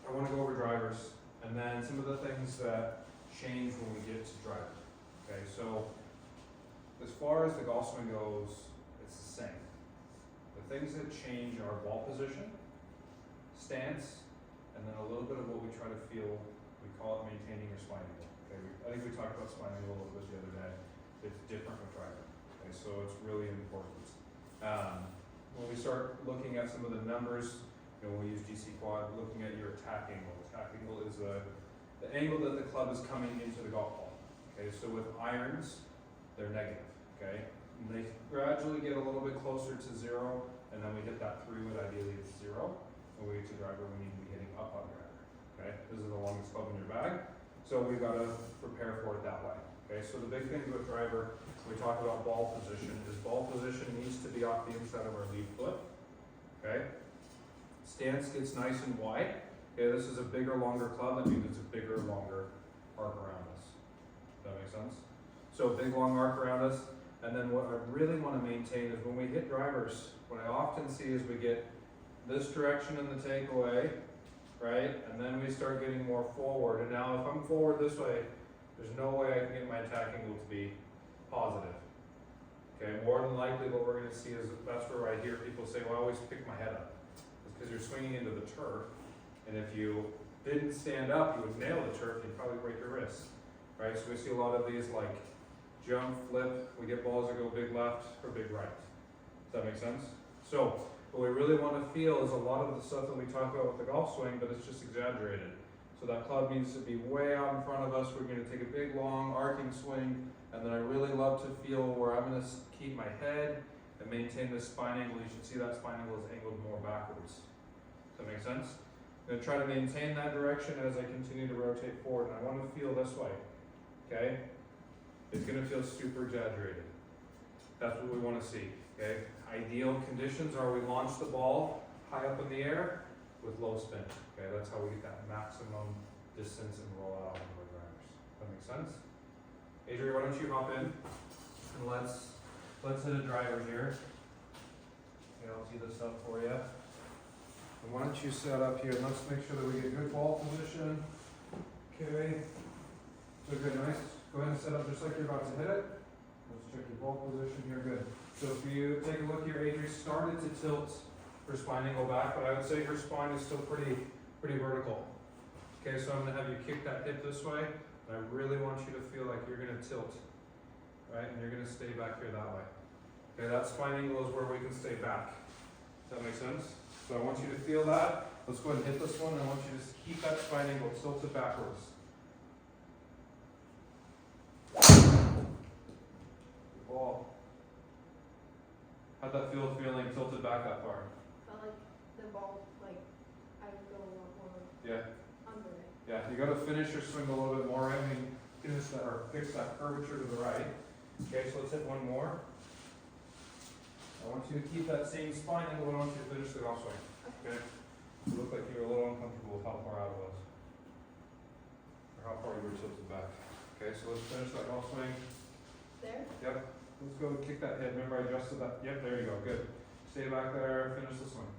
I want to go over drivers, and then some of the things that change when we get to driver. Okay, so as far as the golf swing goes, it's the same. The things that change are ball position, stance, and then a little bit of what we try to feel. We call it maintaining your spine angle. Okay, I think we talked about spine angle a little bit the other day. It's different with driver. Okay, so it's really important. When we start looking at some of the numbers, when we use GC quad, looking at your attack angle. Attack angle is the angle that the club is coming into the golf ball. Okay, so with irons, they're negative. Okay, and they gradually get a little bit closer to zero, and then we hit that 3 wood. Ideally, it's 0. When we get to driver, we need to be hitting up on driver. Okay, this is the longest club in your bag, so we've got to prepare for it that way. Okay, so the big thing with driver, we talk about ball position, is ball position needs to be off the inside of our lead foot. Okay, stance gets nice and wide. Okay, this is a bigger, longer club. That means it's a bigger, longer arc around us. Does that make sense? So big, long arc around us. And then what I really want to maintain is when we hit drivers, what I often see is we get this direction in the takeaway, right? And then we start getting more forward. And now if I'm forward this way, there's no way I can get my attack angle to be positive. Okay, more than likely what we're going to see is that's where I hear people say, well, I always pick my head up. It's because you're swinging into the turf. And if you didn't stand up, you would nail the turf, you'd probably break your wrist. Right? So we see a lot of these like jump, flip, we get balls that go big left or big right. Does that make sense? So what we really want to feel is a lot of the stuff that we talk about with the golf swing, but it's just exaggerated. So that club needs to be way out in front of us. We're going to take a big, long, arcing swing, and then I really love to feel where I'm going to keep my head and maintain this spine angle. You should see that spine angle is angled more backwards. Does that make sense? I'm going to try to maintain that direction as I continue to rotate forward, and I want to feel this way. Okay? It's going to feel super exaggerated. That's what we want to see. Okay? Ideal conditions are we launch the ball high up in the air with low spin. Okay, that's how we get that maximum distance and roll out of our drivers. That makes sense? Adrian, why don't you hop in and let's hit a driver here. Okay, I'll tee this up for you. And why don't you set up here and let's make sure that we get good ball position. Okay. So good, nice. Go ahead and set up just like you're about to hit it. Let's check your ball position here, good. So if you take a look here, Adrian started to tilt her spine angle back, but I would say her spine is still pretty vertical. Okay, so I'm going to have you kick that hip this way, and I really want you to feel like you're going to tilt, right? And you're going to stay back here that way. Okay, that spine angle is where we can stay back. Does that make sense? So I want you to feel that. Let's go ahead and hit this one, and I want you to just keep that spine angle tilted backwards. Good ball. How'd that feel feeling tilted back that far? Felt like the ball, like, I would go a lot more Yeah. under it. Yeah, you got to finish your swing a little bit more. I mean, finish that or fix that curvature to the right. Okay, so let's hit one more. I want you to keep that same spine angle. I want you to finish the golf swing. Okay. You look like you were a little uncomfortable with how far out it was, or how far you were tilted back. Okay, so let's finish that golf swing. There? Yep. Let's go kick that head. Remember, I adjusted that. Yep, there you go. Good. Stay back there. Finish the swing.